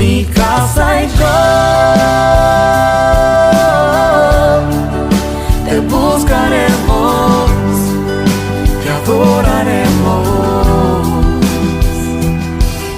mi casa y yo te buscaremos, te adoraremos.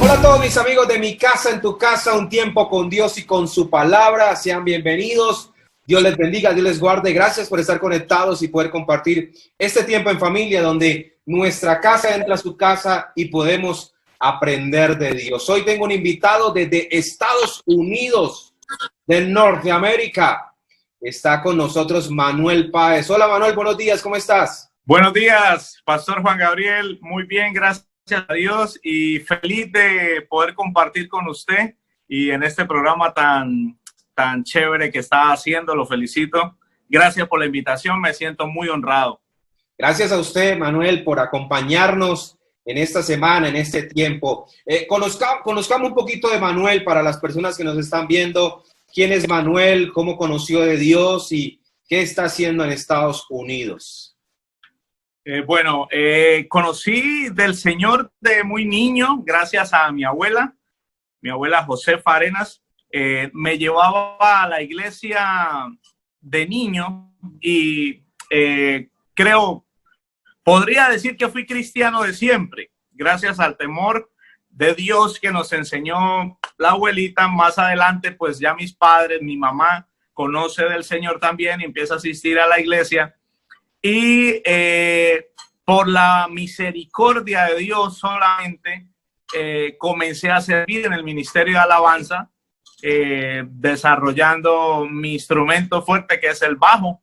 Hola a todos mis amigos de Mi Casa en Tu Casa, un tiempo con Dios y con su palabra. Sean bienvenidos. Dios les bendiga, Dios les guarde. Gracias por estar conectados y poder compartir este tiempo en familia donde nuestra casa entra a su casa y podemos aprender de Dios. Hoy tengo un invitado desde Estados Unidos, de Norteamérica. Está con nosotros Manuel Páez. Hola Manuel, buenos días, ¿cómo estás? Buenos días, Pastor Juan Gabriel. Muy bien, gracias a Dios y feliz de poder compartir con usted y en este programa tan chévere que está haciendo. Lo felicito. Gracias por la invitación, me siento muy honrado. Gracias a usted, Manuel, por acompañarnos en esta semana, en este tiempo. Conozcamos un poquito de Manuel para las personas que nos están viendo. ¿Quién es Manuel? ¿Cómo conoció de Dios? ¿Y qué está haciendo en Estados Unidos? Conocí del Señor de muy niño gracias a mi abuela Josefa Arenas. Me llevaba a la iglesia de niño y podría decir que fui cristiano de siempre, gracias al temor de Dios que nos enseñó la abuelita. Más adelante, pues ya mis padres, mi mamá conoce del Señor también y empieza a asistir a la iglesia. Y por la misericordia de Dios solamente comencé a servir en el ministerio de alabanza, desarrollando mi instrumento fuerte que es el bajo.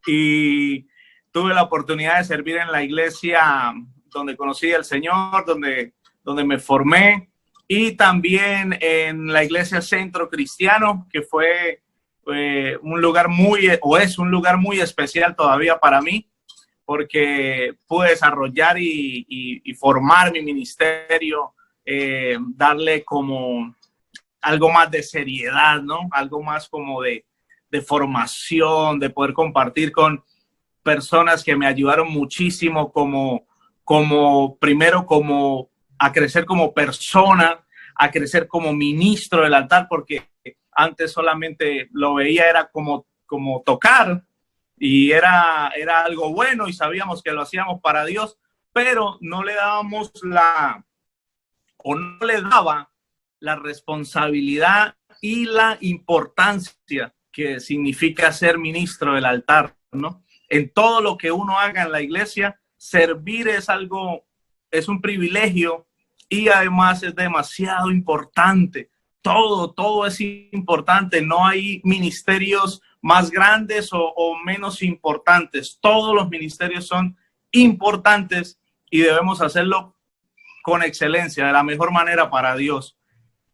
Y tuve la oportunidad de servir en la iglesia donde conocí al Señor, donde me formé, y también en la iglesia Centro Cristiano, que fue un lugar es un lugar muy especial todavía para mí, porque pude desarrollar y formar mi ministerio, darle como algo más de seriedad, ¿no? Algo más como de formación, de poder compartir con personas que me ayudaron muchísimo primero a crecer como persona, a crecer como ministro del altar, porque antes solamente lo veía, era como tocar y era algo bueno y sabíamos que lo hacíamos para Dios, pero no le daba la responsabilidad y la importancia que significa ser ministro del altar, ¿no? En todo lo que uno haga en la iglesia, servir es un privilegio y además es demasiado importante. Todo es importante. No hay ministerios más grandes o menos importantes. Todos los ministerios son importantes y debemos hacerlo con excelencia, de la mejor manera para Dios.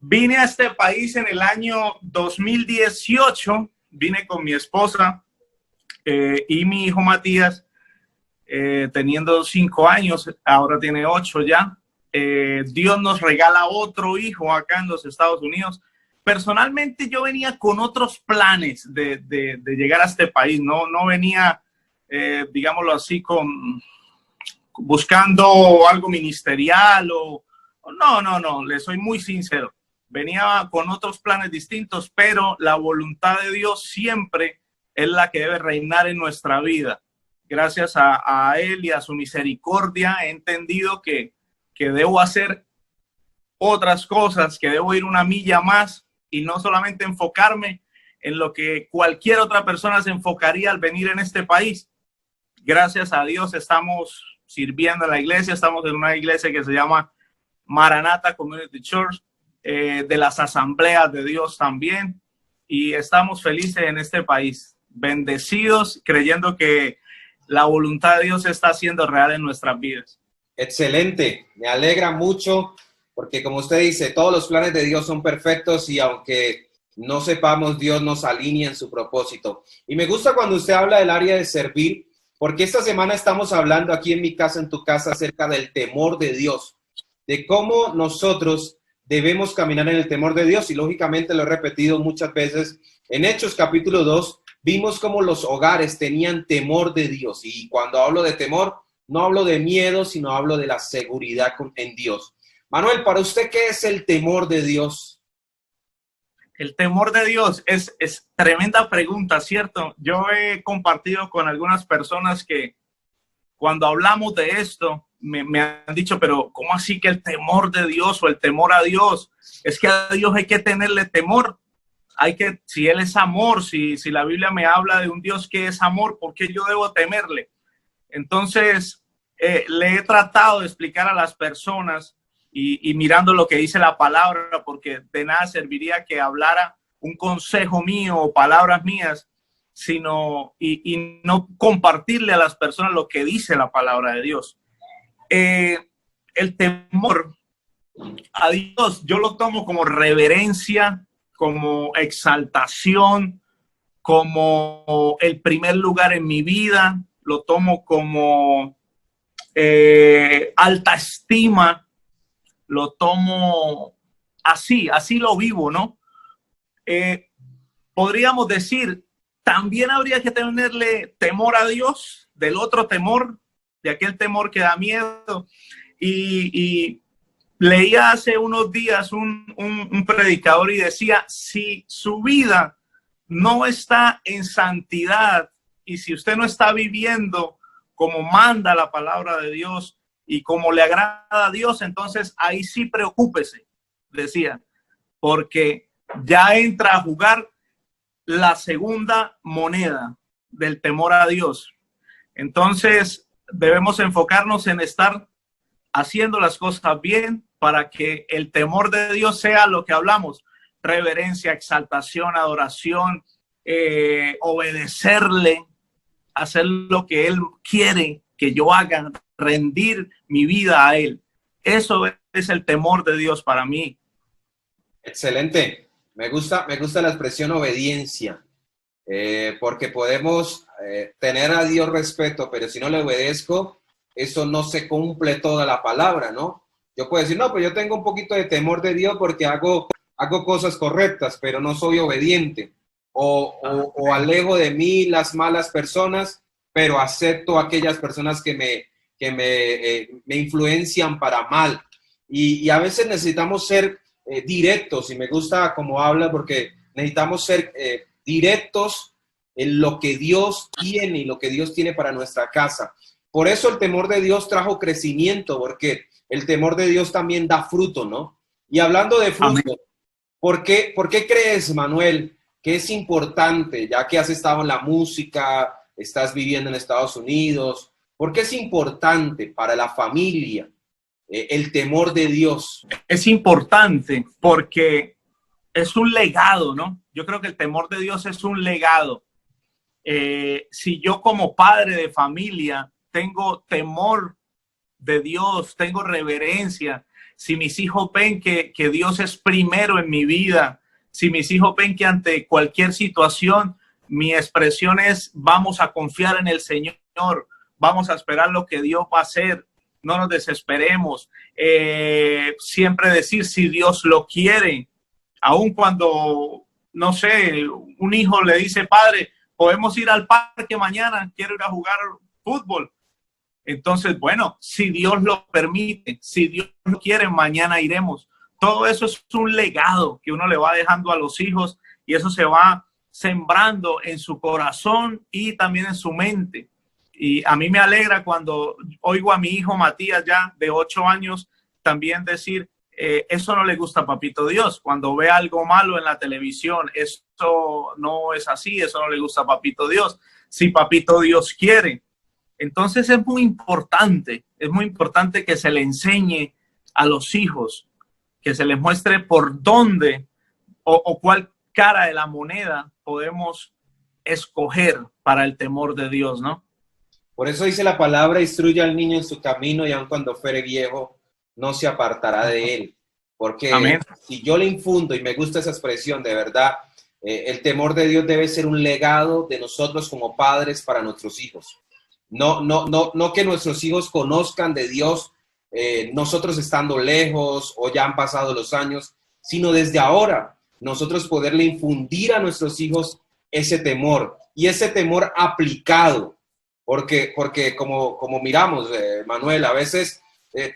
Vine a este país en el año 2018, vine con mi esposa y mi hijo Matías, teniendo 5 años, ahora tiene 8 ya. Dios nos regala otro hijo acá en los Estados Unidos. Personalmente yo venía con otros planes de llegar a este país, no venía, digámoslo así, buscando algo ministerial no, le soy muy sincero. Venía con otros planes distintos, pero la voluntad de Dios siempre es la que debe reinar en nuestra vida. Gracias a Él y a su misericordia he entendido que debo hacer otras cosas, que debo ir una milla más y no solamente enfocarme en lo que cualquier otra persona se enfocaría al venir en este país. Gracias a Dios estamos sirviendo en la iglesia, estamos en una iglesia que se llama Maranatha Community Church, de las asambleas de Dios también, y estamos felices en este país, bendecidos, creyendo que la voluntad de Dios está siendo real en nuestras vidas. Excelente, me alegra mucho porque como usted dice, todos los planes de Dios son perfectos y aunque no sepamos, Dios nos alinea en su propósito. Y me gusta cuando usted habla del área de servir, porque esta semana estamos hablando aquí en Mi Casa en Tu Casa acerca del temor de Dios, de cómo nosotros debemos caminar en el temor de Dios, y lógicamente lo he repetido muchas veces. En Hechos capítulo 2 vimos cómo los hogares tenían temor de Dios, y cuando hablo de temor no hablo de miedo, sino hablo de la seguridad en Dios. Manuel, para usted, ¿qué es el temor de Dios? El temor de Dios es tremenda pregunta, ¿cierto? Yo he compartido con algunas personas que cuando hablamos de esto, me han dicho, pero ¿cómo así que el temor de Dios o el temor a Dios? Es que a Dios hay que tenerle temor. Si Él es amor, si la Biblia me habla de un Dios que es amor, ¿por qué yo debo temerle? Entonces, le he tratado de explicar a las personas y mirando lo que dice la palabra, porque de nada serviría que hablara un consejo mío o palabras mías, sino y no compartirle a las personas lo que dice la palabra de Dios. El temor a Dios, yo lo tomo como reverencia, como exaltación, como el primer lugar en mi vida, lo tomo como alta estima, lo tomo así lo vivo, ¿no? Podríamos decir, también habría que tenerle temor a Dios, del otro temor, de aquel temor que da miedo. Y leía hace unos días un predicador y decía, si su vida no está en santidad y si usted no está viviendo como manda la palabra de Dios y como le agrada a Dios, entonces ahí sí preocúpese, decía, porque ya entra a jugar la segunda moneda del temor a Dios. Entonces debemos enfocarnos en estar haciendo las cosas bien para que el temor de Dios sea lo que hablamos, reverencia, exaltación, adoración, obedecerle, hacer lo que Él quiere que yo haga, rendir mi vida a Él. Eso es el temor de Dios para mí. Excelente. Me gusta la expresión obediencia, porque podemos tener a Dios respeto, pero si no le obedezco, eso no se cumple toda la palabra, ¿no? Yo puedo decir, no, pues yo tengo un poquito de temor de Dios porque hago cosas correctas, pero no soy obediente. O alejo de mí las malas personas, pero acepto a aquellas personas que me influencian para mal. Y a veces necesitamos ser directos, y me gusta cómo habla porque necesitamos ser directos en lo que Dios tiene y lo que Dios tiene para nuestra casa. Por eso el temor de Dios trajo crecimiento, porque el temor de Dios también da fruto, ¿no? Y hablando de fruto, ¿por qué crees, Manuel, que es importante, ya que has estado en la música, estás viviendo en Estados Unidos, por qué es importante para la familia el temor de Dios? Es importante porque es un legado, ¿no? Yo creo que el temor de Dios es un legado. Si yo como padre de familia tengo temor de Dios, tengo reverencia, si mis hijos ven que Dios es primero en mi vida, si mis hijos ven que ante cualquier situación mi expresión es vamos a confiar en el Señor, vamos a esperar lo que Dios va a hacer, no nos desesperemos, siempre decir si Dios lo quiere, aun cuando, no sé, un hijo le dice, padre, podemos ir al parque mañana, quiero ir a jugar fútbol. Entonces, bueno, si Dios lo permite, si Dios lo quiere, mañana iremos. Todo eso es un legado que uno le va dejando a los hijos y eso se va sembrando en su corazón y también en su mente. Y a mí me alegra cuando oigo a mi hijo Matías, ya de 8 años, también decir, eso no le gusta a Papito Dios. Cuando ve algo malo en la televisión, esto no es así, eso no le gusta a Papito Dios. Si Papito Dios quiere. Entonces es muy importante que se le enseñe a los hijos, que se les muestre por dónde o cuál cara de la moneda podemos escoger para el temor de Dios, ¿no? Por eso dice la palabra, instruye al niño en su camino y aun cuando fuere viejo, no se apartará de él. Porque Amén. Si yo le infundo, y me gusta esa expresión, de verdad, el temor de Dios debe ser un legado de nosotros como padres para nuestros hijos. No que nuestros hijos conozcan de Dios, nosotros estando lejos o ya han pasado los años, sino desde ahora nosotros poderle infundir a nuestros hijos ese temor y ese temor aplicado. Porque como miramos, Manuel, a veces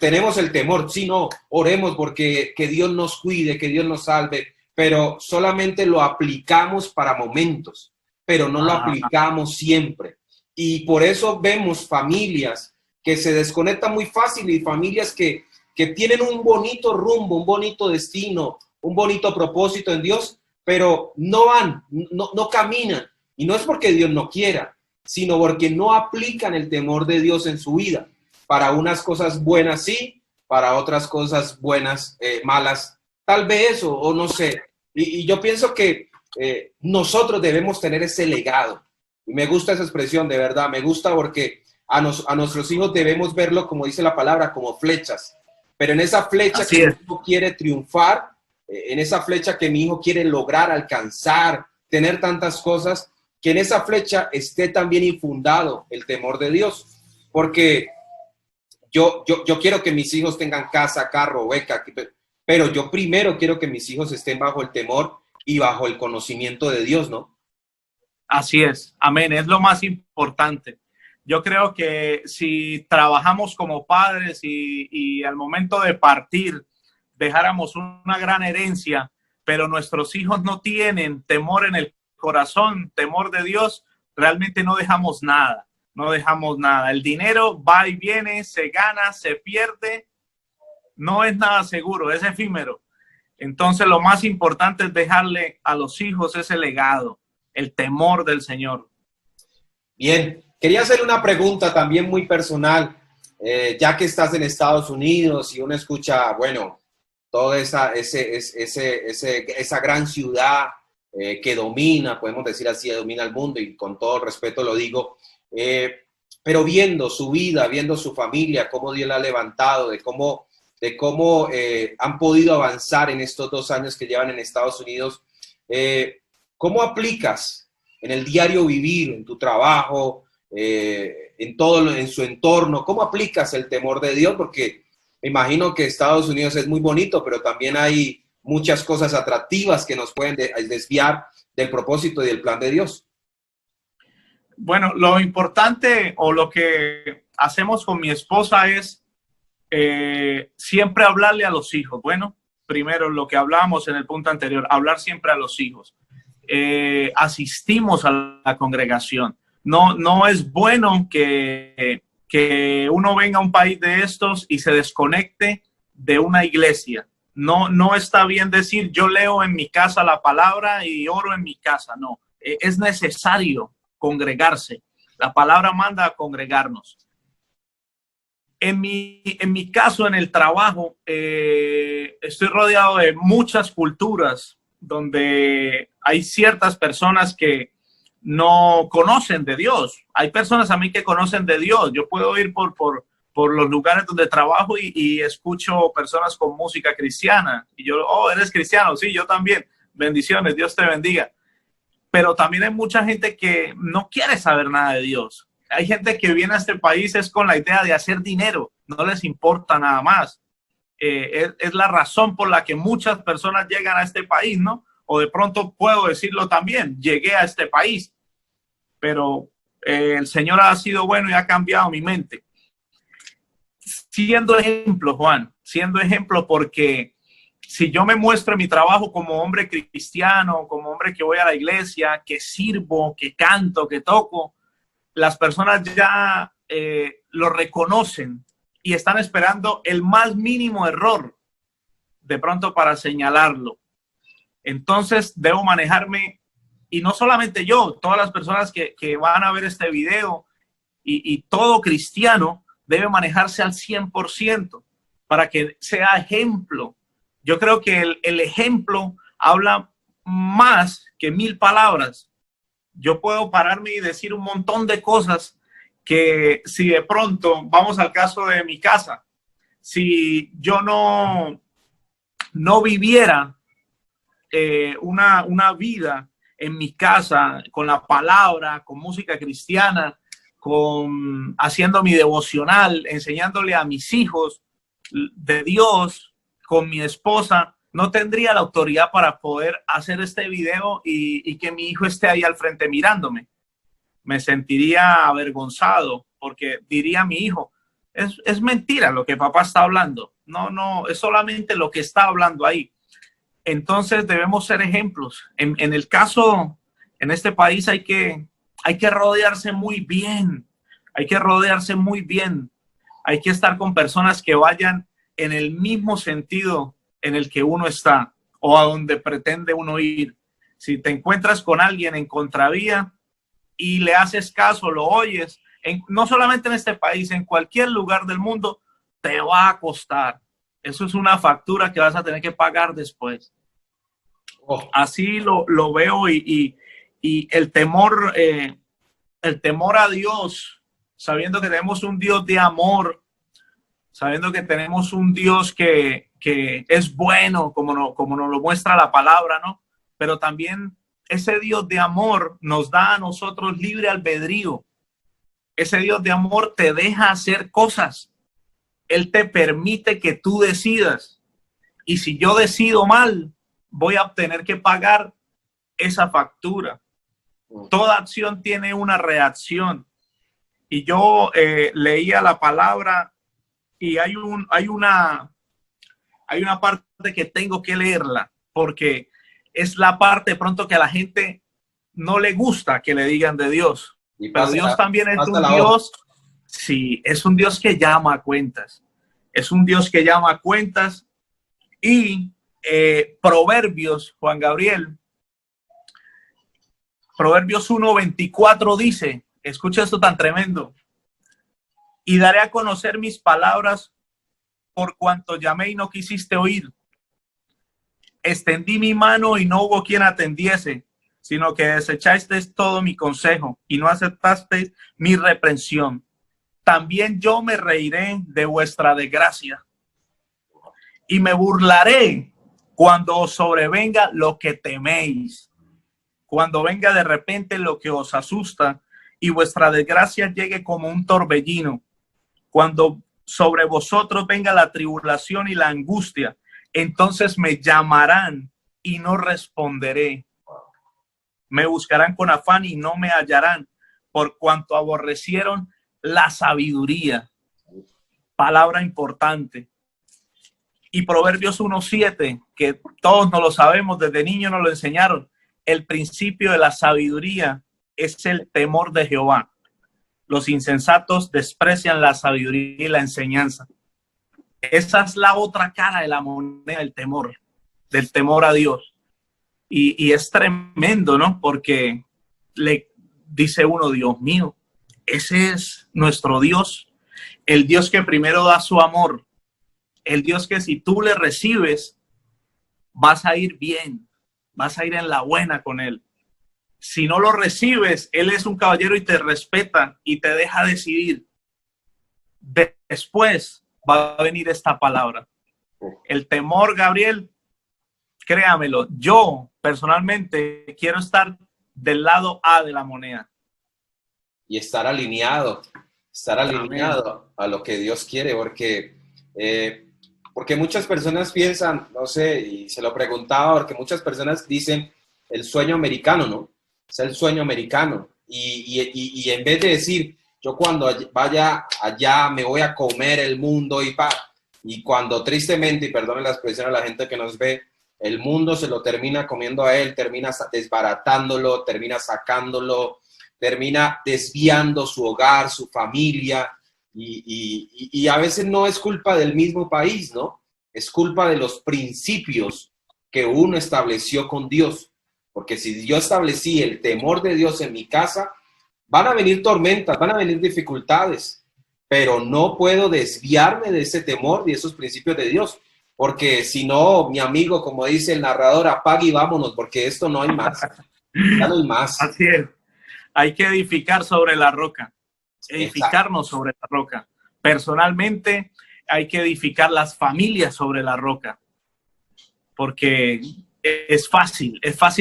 tenemos el temor, sí, no, oremos porque que Dios nos cuide, que Dios nos salve, pero solamente lo aplicamos para momentos, pero no lo Ajá. aplicamos siempre. Y por eso vemos familias que se desconectan muy fácil y familias que tienen un bonito rumbo, un bonito destino, un bonito propósito en Dios, pero no van, no caminan. Y no es porque Dios no quiera, sino porque no aplican el temor de Dios en su vida. Para unas cosas buenas sí, para otras cosas buenas, malas, tal vez, o no sé. Y yo pienso que nosotros debemos tener ese legado. Y me gusta esa expresión, de verdad, me gusta porque a nuestros hijos debemos verlo, como dice la palabra, como flechas. Pero en esa flecha Así que es. mi hijo quiere triunfar, en esa flecha que mi hijo quiere lograr, alcanzar, tener tantas cosas, que en esa flecha esté también infundado el temor de Dios. Porque yo quiero que mis hijos tengan casa, carro, beca, pero yo primero quiero que mis hijos estén bajo el temor y bajo el conocimiento de Dios, ¿no? Así es, amén, es lo más importante. Yo creo que si trabajamos como padres y al momento de partir dejáramos una gran herencia, pero nuestros hijos no tienen temor en el corazón, temor de Dios, realmente no dejamos nada, no dejamos nada. El dinero va y viene, se gana, se pierde, no es nada seguro, es efímero. Entonces lo más importante es dejarle a los hijos ese legado, el temor del Señor. Bien, quería hacer una pregunta también muy personal, ya que estás en Estados Unidos y uno escucha, bueno, toda esa gran ciudad que domina, podemos decir así, domina el mundo, y con todo respeto lo digo, pero viendo su vida, viendo su familia, cómo Dios la ha levantado, de cómo han podido avanzar en estos 2 años que llevan en Estados Unidos, ¿cómo aplicas en el diario vivir, en tu trabajo, en su entorno? ¿Cómo aplicas el temor de Dios? Porque me imagino que Estados Unidos es muy bonito, pero también hay muchas cosas atractivas que nos pueden desviar del propósito y del plan de Dios. Bueno, lo importante o lo que hacemos con mi esposa es siempre hablarle a los hijos. Bueno, primero lo que hablábamos en el punto anterior, hablar siempre a los hijos. Asistimos a la congregación. No es bueno que uno venga a un país de estos y se desconecte de una iglesia. No está bien decir yo leo en mi casa la palabra y oro en mi casa. No, es necesario congregarse. La palabra manda a congregarnos. En mi caso, en el trabajo, estoy rodeado de muchas culturas donde hay ciertas personas que no conocen de Dios. Hay personas a mí que conocen de Dios. Yo puedo ir por los lugares donde trabajo y escucho personas con música cristiana. Y yo, oh, ¿eres cristiano? Sí, yo también. Bendiciones, Dios te bendiga. Pero también hay mucha gente que no quiere saber nada de Dios. Hay gente que viene a este país es con la idea de hacer dinero, no les importa nada más. Es la razón por la que muchas personas llegan a este país, ¿no? O de pronto puedo decirlo también, llegué a este país, pero el Señor ha sido bueno y ha cambiado mi mente. Siendo ejemplo, Juan, siendo ejemplo, porque si yo me muestro en mi trabajo como hombre cristiano, como hombre que voy a la iglesia, que sirvo, que canto, que toco, las personas ya lo reconocen y están esperando el más mínimo error de pronto para señalarlo. Entonces debo manejarme, y no solamente yo, todas las personas que van a ver este video y todo cristiano debe manejarse al 100% para que sea ejemplo. Yo creo que el ejemplo habla más que 1000 palabras. Yo puedo pararme y decir un montón de cosas que si de pronto, vamos al caso de mi casa, si yo no viviera una vida en mi casa con la palabra, con música cristiana, haciendo mi devocional, enseñándole a mis hijos de Dios, con mi esposa, no tendría la autoridad para poder hacer este video y que mi hijo esté ahí al frente mirándome. Me sentiría avergonzado porque diría a mi hijo, es mentira lo que papá está hablando. No, es solamente lo que está hablando ahí. Entonces debemos ser ejemplos. En el caso, en este país hay que rodearse muy bien. Hay que rodearse muy bien. Hay que estar con personas que vayan en el mismo sentido en el que uno está o a donde pretende uno ir. Si te encuentras con alguien en contravía y le haces caso, lo oyes, no solamente en este país, en cualquier lugar del mundo, te va a costar. Eso es una factura que vas a tener que pagar después. Oh, Así lo veo y el temor a Dios, sabiendo que tenemos un Dios de amor, sabiendo que tenemos un Dios que es bueno, como nos lo muestra la palabra, ¿no? Pero también ese Dios de amor nos da a nosotros libre albedrío. Ese Dios de amor te deja hacer cosas. Él te permite que tú decidas. Y si yo decido mal, voy a tener que pagar esa factura. Toda acción tiene una reacción. Y yo leía la palabra y hay una parte que tengo que leerla porque es la parte pronto que a la gente no le gusta que le digan de Dios. Pero Dios también es un Dios, sí, es un Dios que llama a cuentas. Es un Dios que llama a cuentas y Proverbios, Juan Gabriel, Proverbios 1:24 dice, escucha esto tan tremendo, y daré a conocer mis palabras por cuanto llamé y no quisiste oír. Extendí mi mano y no hubo quien atendiese, sino que desechaste todo mi consejo y no aceptaste mi reprensión. También yo me reiré de vuestra desgracia y me burlaré cuando os sobrevenga lo que teméis, cuando venga de repente lo que os asusta y vuestra desgracia llegue como un torbellino, cuando sobre vosotros venga la tribulación y la angustia, entonces me llamarán y no responderé. Me buscarán con afán y no me hallarán, por cuanto aborrecieron la sabiduría. Palabra importante. Y Proverbios 1:7, que todos nos lo sabemos, desde niños nos lo enseñaron. El principio de la sabiduría es el temor de Jehová. Los insensatos desprecian la sabiduría y la enseñanza. Esa es la otra cara de la moneda del temor a Dios. Y es tremendo, ¿no? Porque le dice uno, Dios mío, ese es nuestro Dios, el Dios que primero da su amor, el Dios que si tú le recibes, vas a ir bien, vas a ir en la buena con él. Si no lo recibes, él es un caballero y te respeta y te deja decidir. Después va a venir esta palabra. El temor, Gabriel, créamelo, yo personalmente quiero estar del lado A de la moneda. Y estar alineado a lo que Dios quiere, porque muchas personas piensan, no sé, y se lo preguntaba, porque muchas personas dicen el sueño americano, ¿no? Es el sueño americano. Y en vez de decir, yo cuando vaya allá me voy a comer el mundo y cuando tristemente, y perdone la expresión a la gente que nos ve, el mundo se lo termina comiendo a él, termina desbaratándolo, termina sacándolo, termina desviando su hogar, su familia, y a veces no es culpa del mismo país, ¿no? Es culpa de los principios que uno estableció con Dios. Porque si yo establecí el temor de Dios en mi casa, van a venir tormentas, van a venir dificultades, pero no puedo desviarme de ese temor, de esos principios de Dios. Porque si no, mi amigo, como dice el narrador, apague y vámonos, porque esto no hay más. Ya no hay más. Así es. Hay que edificar sobre la roca. Edificarnos sobre la roca. Personalmente, hay que edificar las familias sobre la roca. Porque es fácil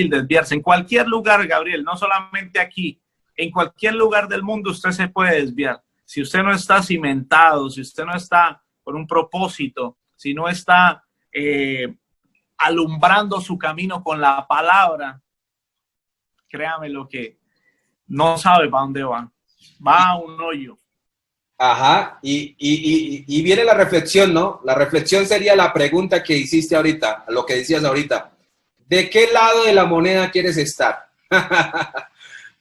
desviarse. En cualquier lugar, Gabriel, no solamente aquí, en cualquier lugar del mundo usted se puede desviar. Si usted no está cimentado, si usted no está con un propósito, si no está alumbrando su camino con la palabra, créame lo que no sabe para dónde va. Va a un hoyo. Ajá, y viene la reflexión, ¿no? La reflexión sería la pregunta que hiciste ahorita, lo que decías ahorita. ¿de qué lado de la moneda quieres estar?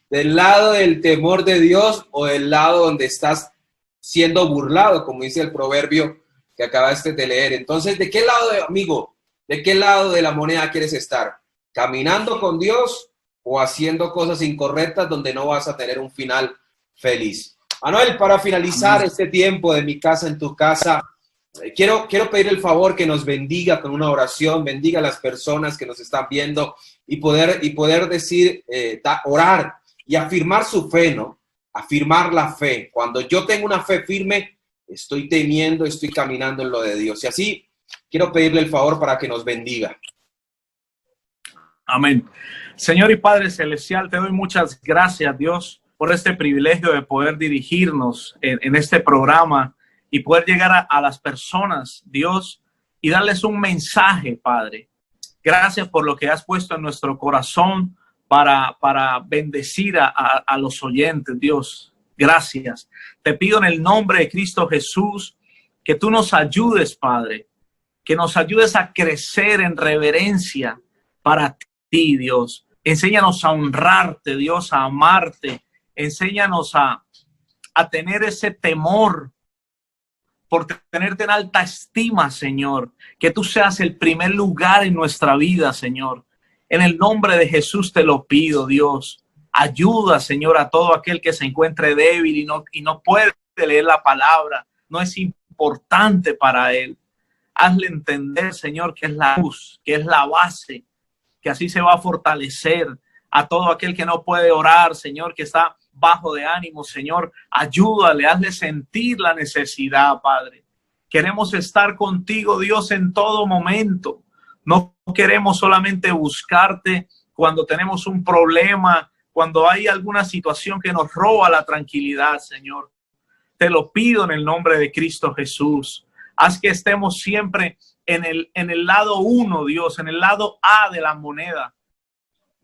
¿Del lado del temor de Dios o del lado donde estás siendo burlado, como dice el proverbio que acabaste de leer? Entonces, ¿de qué lado, amigo? ¿De qué lado de la moneda quieres estar? ¿Caminando con Dios o haciendo cosas incorrectas donde no vas a tener un final feliz? Manuel, para finalizar este tiempo de mi casa en tu casa, quiero pedir el favor que nos bendiga con una oración, bendiga a las personas que nos están viendo y poder decir, orar y afirmar su fe, ¿no? Afirmar la fe. Cuando yo tengo una fe firme, estoy temiendo, estoy caminando en lo de Dios. Y así quiero pedirle el favor para que nos bendiga. Amén. Señor y Padre Celestial, te doy muchas gracias, Dios, por este privilegio de poder dirigirnos en este programa y poder llegar a las personas, Dios, y darles un mensaje, Padre. Gracias por lo que has puesto en nuestro corazón para bendecir a los oyentes, Dios. Gracias. Te pido en el nombre de Cristo Jesús que tú nos ayudes, Padre, que nos ayudes a crecer en reverencia para ti, Dios. Enséñanos a honrarte, Dios, a amarte. Enséñanos a tener ese temor por tenerte en alta estima, Señor. Que tú seas el primer lugar en nuestra vida, Señor. En el nombre de Jesús te lo pido, Dios. Ayuda, Señor, a todo aquel que se encuentre débil y no puede leer la palabra. No es importante para él. Hazle entender, Señor, que es la luz, que es la base, que así se va a fortalecer. A todo aquel que no puede orar, Señor, que está bajo de ánimo, Señor, ayúdale, hazle sentir la necesidad, Padre. Queremos estar contigo, Dios, en todo momento. No queremos solamente buscarte cuando tenemos un problema, cuando hay alguna situación que nos roba la tranquilidad, Señor. Te lo pido en el nombre de Cristo Jesús. Haz que estemos siempre en el lado uno, Dios, en el lado A de la moneda.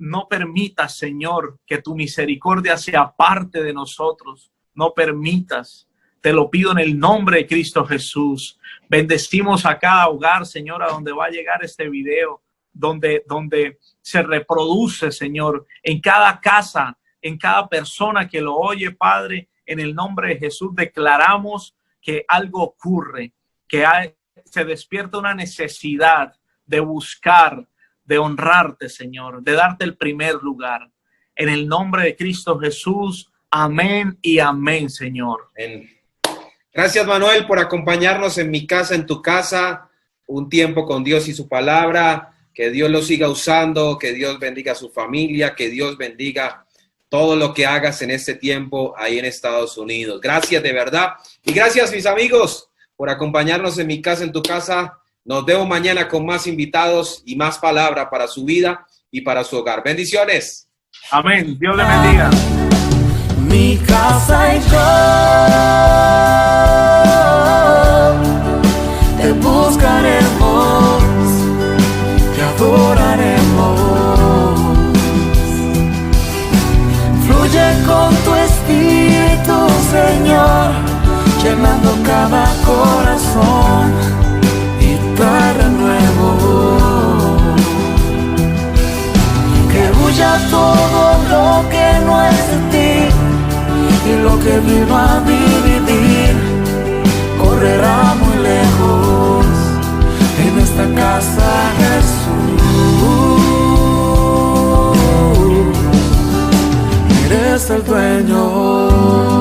No permitas, Señor, que tu misericordia sea parte de nosotros. No permitas. Te lo pido en el nombre de Cristo Jesús. Bendecimos a cada hogar, Señor, a donde va a llegar este video, donde se reproduce, Señor, en cada casa, en cada persona que lo oye, Padre. En el nombre de Jesús declaramos que algo ocurre, que se despierta una necesidad de buscar, de honrarte, Señor, de darte el primer lugar. En el nombre de Cristo Jesús, amén y amén, Señor. Amén. Gracias, Manuel, por acompañarnos en mi casa, en tu casa, un tiempo con Dios y su palabra. Que Dios lo siga usando, que Dios bendiga a su familia, que Dios bendiga todo lo que hagas en este tiempo ahí en Estados Unidos. Gracias de verdad. Y gracias, mis amigos, por acompañarnos en mi casa, en tu casa. Nos vemos mañana con más invitados y más palabra para su vida y para su hogar. Bendiciones. Amén. Dios le bendiga. Mi casa y yo te buscaremos, te adoraremos. Fluye con tu espíritu, Señor, llenando cada corazón y trae nuevo. Que huya todo lo que no es de ti y lo que vino a dividir correrá muy lejos en esta casa, Jesús. Eres el dueño.